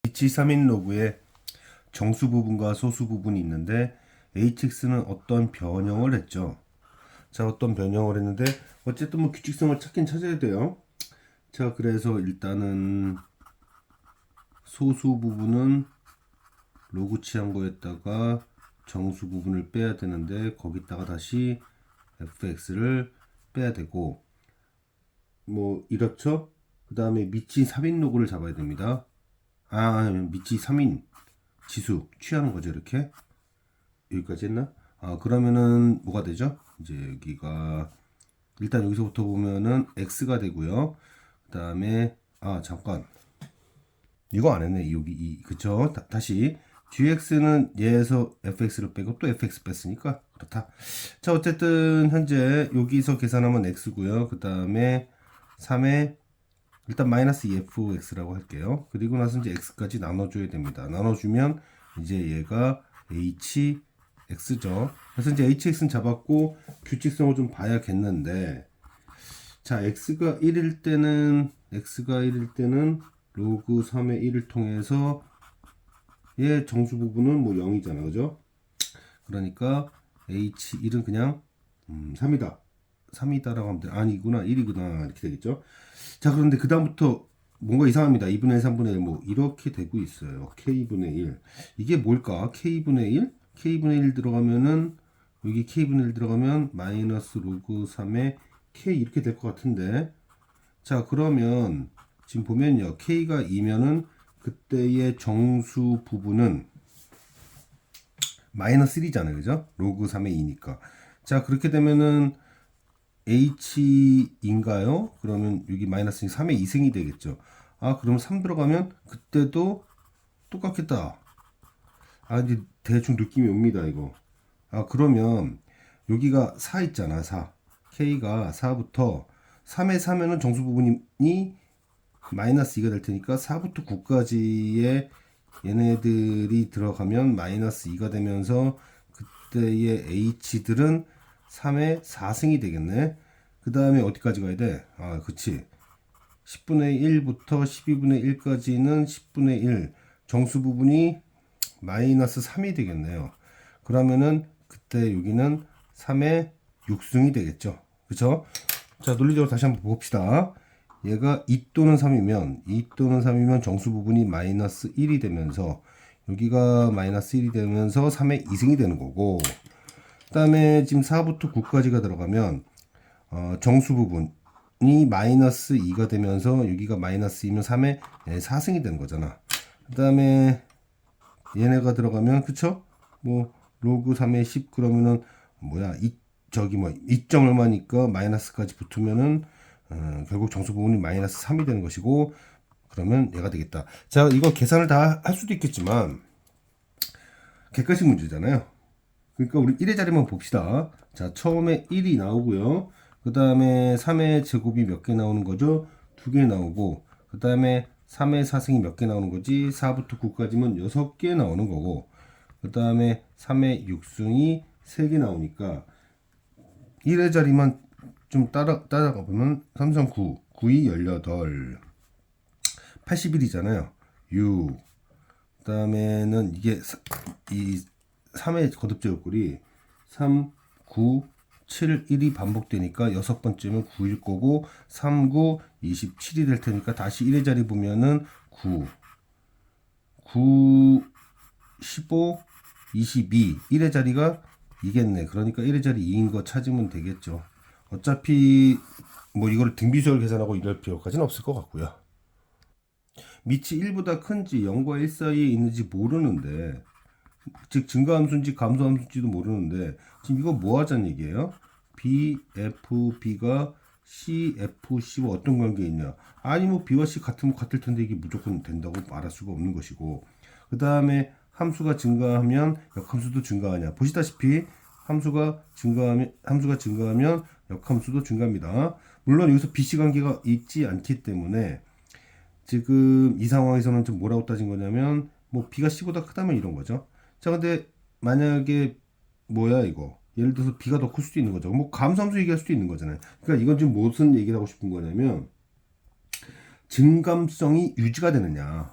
위치 3인 로그에 정수 부분과 소수 부분이 있는데 hx는 어떤 변형을 했죠. 자, 어떤 변형을 했는데 어쨌든 뭐 규칙성을 찾긴 찾아야 돼요. 자, 그래서 일단은 소수 부분은 로그 취한 거에다가 정수 부분을 빼야 되는데 거기다가 다시 fx를 빼야 되고 뭐 이렇죠. 그 다음에 미치 3인 로그를 잡아야 됩니다. 미치 3인 지수 취하는 거죠. 이렇게 여기까지 했나? 그러면은 뭐가 되죠? 이제 여기가 일단 여기서부터 보면은 x가 되고요. 그 다음에 잠깐 이거 안 했네. 여기 그쵸? 다시 gx는 얘에서 fx를 빼고 또 fx 뺐으니까 그렇다. 자, 어쨌든 현재 여기서 계산하면 x고요. 그 다음에 3에 일단 마이너스 fx라고 할게요. 그리고 나서 이제 x까지 나눠줘야 됩니다. 나눠주면 이제 얘가 hx죠. 그래서 이제 hx는 잡았고 규칙성을 좀 봐야겠는데, 자, x가 1일 때는 로그 3의 1을 통해서 얘 정수 부분은 뭐 0이잖아, 그죠? 그러니까 h1은 그냥 3이다. 3이다라고 하면 돼. 아니구나, 1이구나 이렇게 되겠죠. 자, 그런데 그 다음부터 뭔가 이상합니다. 2분의 1, 3분의 1 뭐 이렇게 되고 있어요. k분의 1 이게 뭘까? k분의 1? k분의 1 들어가면은 여기 k분의 1 들어가면 마이너스 로그 3의 k 이렇게 될 것 같은데, 자, 그러면 지금 보면요, k가 2면은 그때의 정수 부분은 마이너스 1이잖아요, 그죠? 로그 3의 2니까. 자, 그렇게 되면은 h인가요? 그러면 여기 마이너스 3의 2승이 되겠죠. 그럼 3 들어가면 그때도 똑같겠다. 이제 대충 느낌이 옵니다, 이거. 그러면 여기가 4 있잖아, 4. k가 4부터 3에 4면은 정수 부분이 마이너스 2가 될 테니까 4부터 9까지의 얘네들이 들어가면 마이너스 2가 되면서 그때의 h들은 3의 4승이 되겠네. 그 다음에 어디까지 가야 돼? 그치. 10분의 1부터 12분의 1까지는 10분의 1 정수 부분이 마이너스 3이 되겠네요. 그러면은 그때 여기는 3의 6승이 되겠죠. 그쵸? 자, 논리적으로 다시 한번 봅시다. 얘가 2 또는 3이면 정수 부분이 마이너스 1이 되면서 여기가 마이너스 1이 되면서 3의 2승이 되는 거고, 그 다음에 지금 4부터 9까지가 들어가면 정수 부분이 마이너스 2가 되면서 여기가 마이너스 2면 3의 4승이 되는 거잖아. 그 다음에 얘네가 들어가면 그쵸? 뭐 로그 3의 10 그러면은 뭐야 저기 뭐 2점 얼마니까 마이너스까지 붙으면은 결국 정수 부분이 마이너스 3이 되는 것이고, 그러면 얘가 되겠다. 자, 이거 계산을 다 할 수도 있겠지만 객관식 문제잖아요. 그러니까 우리 1의 자리만 봅시다. 자, 처음에 1이 나오고요. 그 다음에 3의 제곱이 몇 개 나오는 거죠? 2개 나오고, 그 다음에 3의 4승이 몇 개 나오는 거지? 4부터 9까지면 6개 나오는 거고, 그 다음에 3의 6승이 3개 나오니까 1의 자리만 좀 따라가 보면 3, 3, 9, 9이 18, 81이잖아요. 6. 그 다음에는 이게 이 3의 거듭제곱꼴이 3, 9, 7, 1이 반복되니까 여섯 번째면 9일 거고 3, 9, 27이 될 테니까 다시 1의 자리 보면은 9, 9, 15, 22, 1의 자리가 이겠네. 그러니까 1의 자리 2인 거 찾으면 되겠죠. 어차피 뭐 이걸 등비수열 계산하고 이럴 필요까지는 없을 것 같고요. 밑이 1보다 큰지 0과 1 사이에 있는지 모르는데, 즉 증가함수인지 감소함수인지도 모르는데 지금 이거 뭐 하자는 얘기예요? BFB가 CFC와 어떤 관계에 있냐? 아니 뭐 B와 C 같으면 같을 텐데 이게 무조건 된다고 말할 수가 없는 것이고, 그 다음에 함수가 증가하면 역함수도 증가하냐? 보시다시피 함수가 증가하면 역함수도 증가합니다. 물론 여기서 BC 관계가 있지 않기 때문에 지금 이 상황에서는 좀 뭐라고 따진 거냐면 뭐 B가 C보다 크다면 이런 거죠. 자, 근데 만약에 뭐야 이거 예를 들어서 B가 더 클 수도 있는 거죠. 뭐 감소함수 얘기할 수도 있는 거잖아요. 그러니까 이건 지금 무슨 얘기를 하고 싶은 거냐면 증감성이 유지가 되느냐.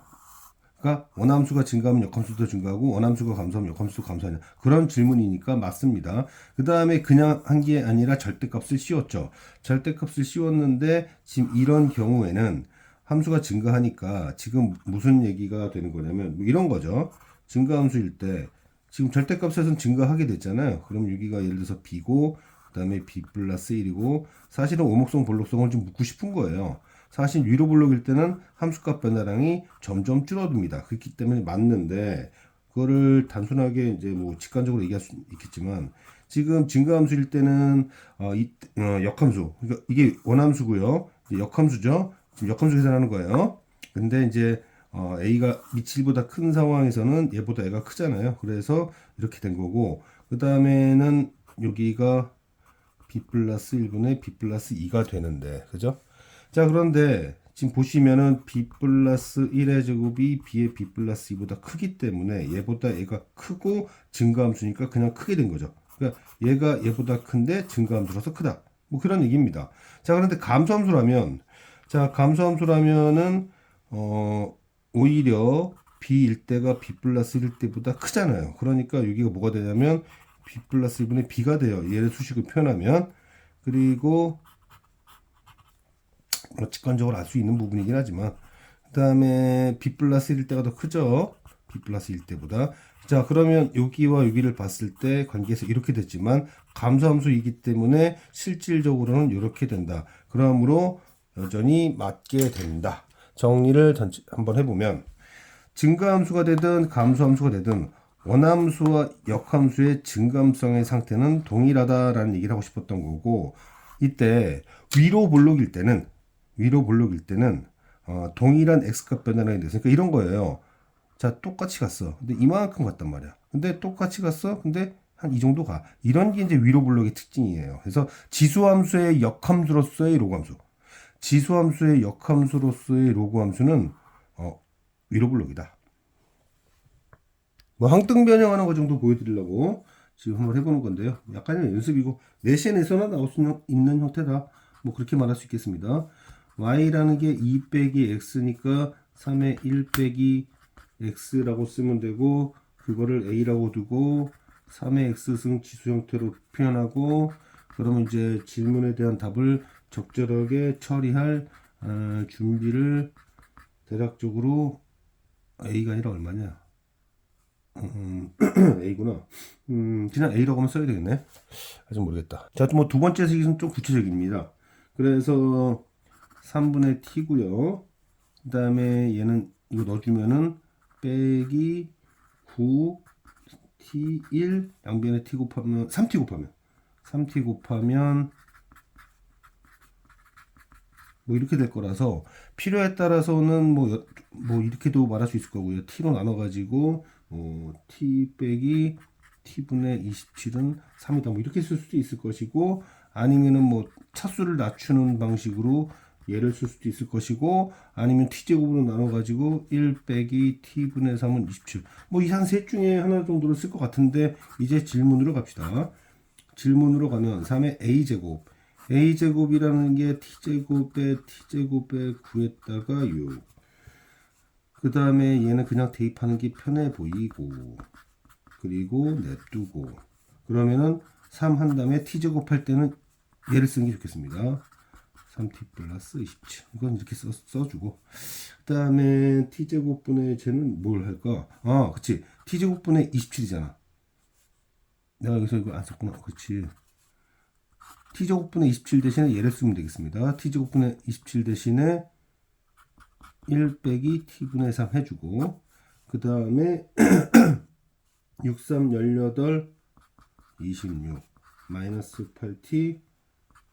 그러니까 원함수가 증가하면 역함수도 증가하고 원함수가 감소하면 역함수도 감소하냐 그런 질문이니까 맞습니다. 그 다음에 그냥 한 게 아니라 절대값을 씌웠죠. 절대값을 씌웠는데 지금 이런 경우에는 함수가 증가하니까 지금 무슨 얘기가 되는 거냐면 뭐 이런 거죠. 증가함수일 때 지금 절대값에서는 증가하게 됐잖아요. 그럼 여기가 예를 들어서 b고 그다음에 b 플러스 1이고 사실은 오목성 볼록성을 좀 묻고 싶은 거예요. 사실 위로 볼록일 때는 함수값 변화량이 점점 줄어듭니다. 그렇기 때문에 맞는데 그거를 단순하게 이제 뭐 직관적으로 얘기할 수 있겠지만 지금 증가함수일 때는 역함수 그러니까 이게 원함수고요. 이제 역함수죠. 지금 역함수 계산하는 거예요. 근데 이제 a가 미칠보다 큰 상황에서는 얘보다 애가 크잖아요. 그래서 이렇게 된 거고 그 다음에는 여기가 b 플러스 1분의 b 플러스 2가 되는데 그죠? 자 그런데 지금 보시면은 b 플러스 1의 제곱이 b의 b 플러스 2보다 크기 때문에 얘보다 얘가 크고 증가함수니까 그냥 크게 된 거죠. 그러니까 얘가 얘보다 큰데 증가함수라서 크다. 뭐 그런 얘기입니다. 자 그런데 감소함수라면 자 감소함수라면은 오히려 b일 때가 b 플러스 1일 때보다 크잖아요. 그러니까 여기가 뭐가 되냐면 b 플러스 1분의 b가 돼요. 얘를 수식을 표현하면 그리고 뭐 직관적으로 알 수 있는 부분이긴 하지만 그 다음에 b 플러스 1일 때가 더 크죠. b 플러스 1 때보다. 자 그러면 여기와 여기를 봤을 때 관계에서 이렇게 됐지만 감소함수이기 때문에 실질적으로는 이렇게 된다. 그러므로 여전히 맞게 된다. 정리를 한번 해보면 증가함수가 되든 감소함수가 되든 원함수와 역함수의 증감성의 상태는 동일하다라는 얘기를 하고 싶었던 거고 이때 위로 볼록일 때는 동일한 x값 변화량이 됐으니까 그러니까 이런 거예요. 자 똑같이 갔어. 근데 이만큼 갔단 말이야. 근데 똑같이 갔어. 근데 한 이 정도 가. 이런 게 이제 위로 볼록의 특징이에요. 그래서 지수함수의 역함수로서의 로그함수. 지수함수의 역함수로서의 로그함수는 위로 볼록이다. 뭐 항등 변형하는 거 정도 보여드리려고 지금 한번 해보는 건데요. 약간의 연습이고 내신에서나 나올 수 있는 형태다. 뭐 그렇게 말할 수 있겠습니다. y라는 게 2 빼기 x니까 3의 1 빼기 x라고 쓰면 되고 그거를 a라고 두고 3의 x승 지수 형태로 표현하고 그러면 이제 질문에 대한 답을 적절하게 처리할 준비를 대략적으로 a가 아니라 얼마냐? A구나. 그냥 A라고 하면 써야 되겠네. 아직 모르겠다. 자, 뭐 두 번째 식은 좀 구체적입니다. 그래서 3분의 t고요. 그 다음에 얘는 이거 넣어주면은 빼기 9t1 양변에 t 곱하면 3t 곱하면 뭐 이렇게 될 거라서 필요에 따라서는 뭐 이렇게도 말할 수 있을 거고요. t로 나눠 가지고 t 빼기 t분의 27은 3이다. 뭐 이렇게 쓸 수도 있을 것이고 아니면은 뭐 차수를 낮추는 방식으로 얘를 쓸 수도 있을 것이고 아니면 t제곱으로 나눠 가지고 1 빼기 t분의 3은 27. 뭐 이 한 셋 중에 하나 정도를 쓸 것 같은데 이제 질문으로 갑시다. 질문으로 가면 3의 a제곱 a제곱이라는 게 t제곱에 구했다가 6. 그 다음에 얘는 그냥 대입하는 게 편해 보이고 그리고 냅두고 그러면은 3 한 다음에 t제곱 할 때는 얘를 쓰는 게 좋겠습니다. 3t 플러스 27 이건 이렇게 써주고 그 다음에 t제곱분의 쟤는 뭘 할까? 아 그치 t제곱분의 27이잖아. 내가 여기서 이거 안 썼구나. 그치 t제곱분의 27 대신에 얘를 쓰면 되겠습니다. t제곱분의 27 대신에 1 빼기 t분의 3 해주고 그 다음에 6, 3, 18, 26 마이너스 8t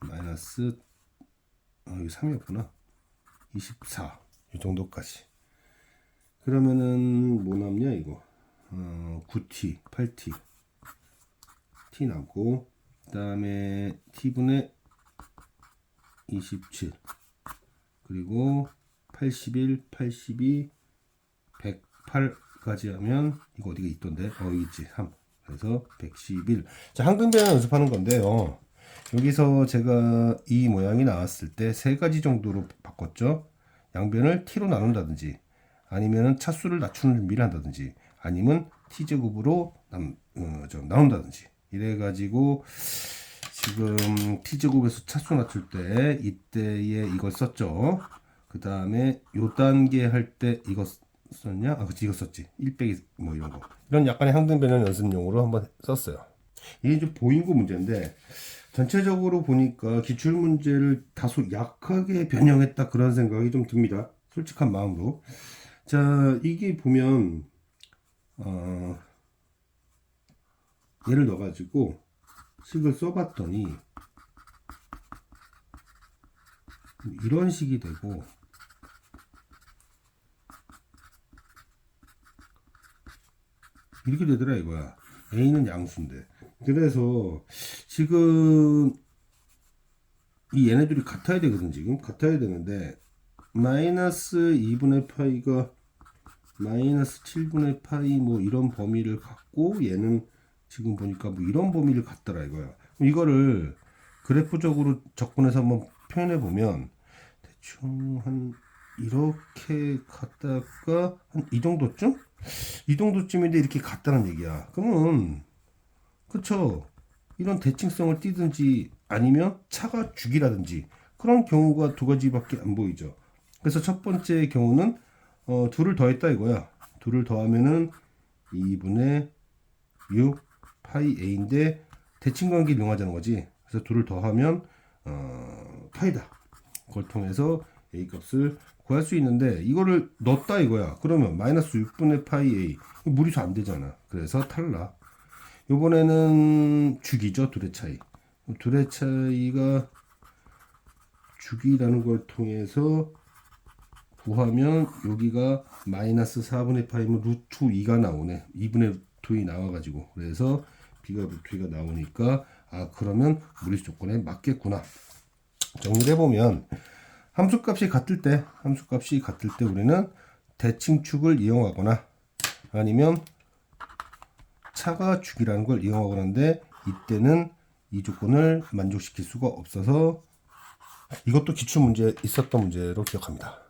마이너스 여기 3이었구나 24 이 정도까지 그러면은 뭐 남냐 이거 9t 8t t 남고 그 다음에 t분의 27 그리고 81, 82, 108까지 하면 이거 어디가 있던데? 여기 있지 3 그래서 111. 자 항등변형 연습하는 건데요. 여기서 제가 이 모양이 나왔을 때 세 가지 정도로 바꿨죠. 양변을 t로 나눈다든지 아니면은 차수를 낮추는 준비를 한다든지 아니면 t제곱으로 나눈다든지 이래가지고 지금 t제곱에서 차수 낮출 때 이때에 이걸 썼죠. 그 다음에 요 단계 할 때 이거 썼냐? 아, 그치, 이거 썼지. 1 빼기 뭐 이런 거. 이런 약간의 항등 변형 연습용으로 한번 썼어요. 이게 좀 보인고 문제인데 전체적으로 보니까 기출 문제를 다소 약하게 변형했다 그런 생각이 좀 듭니다. 솔직한 마음으로. 자, 이게 보면 얘를 넣어가지고 식을 써봤더니 이런 식이 되고 이렇게 되더라 이거야. A는 양수인데. 그래서 지금 이 얘네들이 같아야 되거든. 지금 같아야 되는데 마이너스 2분의 파이가 마이너스 7분의 파이 뭐 이런 범위를 갖고 얘는 지금 보니까 뭐 이런 범위를 갖더라 이거야. 이거를 그래프적으로 접근해서 한번 표현해 보면 대충 한 이렇게 갔다가 한 이 정도쯤? 이 정도쯤인데 이렇게 갔다는 얘기야. 그러면 그쵸? 이런 대칭성을 띠든지 아니면 차가 죽이라든지 그런 경우가 두 가지밖에 안 보이죠. 그래서 첫 번째 경우는 둘을 더했다 이거야. 둘을 더하면은 2분의 6 파이 a인데 대칭 관계를 이용하자는 거지. 그래서 둘을 더하면 파이다. 그걸 통해서 a 값을 구할 수 있는데 이거를 넣었다 이거야. 그러면 마이너스 6분의 파이 a 무리수 안 되잖아. 그래서 탈락. 요번에는 죽이죠. 둘의 차이. 둘의 차이가 죽이라는 걸 통해서 구하면 여기가 마이너스 4분의 파이면 루트 2가 나오네. 2분의 루트 2 나와가지고 그래서 b가 루트 2가 나오니까 아 그러면 무리수 조건에 맞겠구나. 정리를 해보면 함수값이 같을 때 우리는 대칭축을 이용하거나 아니면 차가 죽이라는 걸 이용하거나 하는데 이때는 이 조건을 만족시킬 수가 없어서 이것도 기출문제에 있었던 문제로 기억합니다.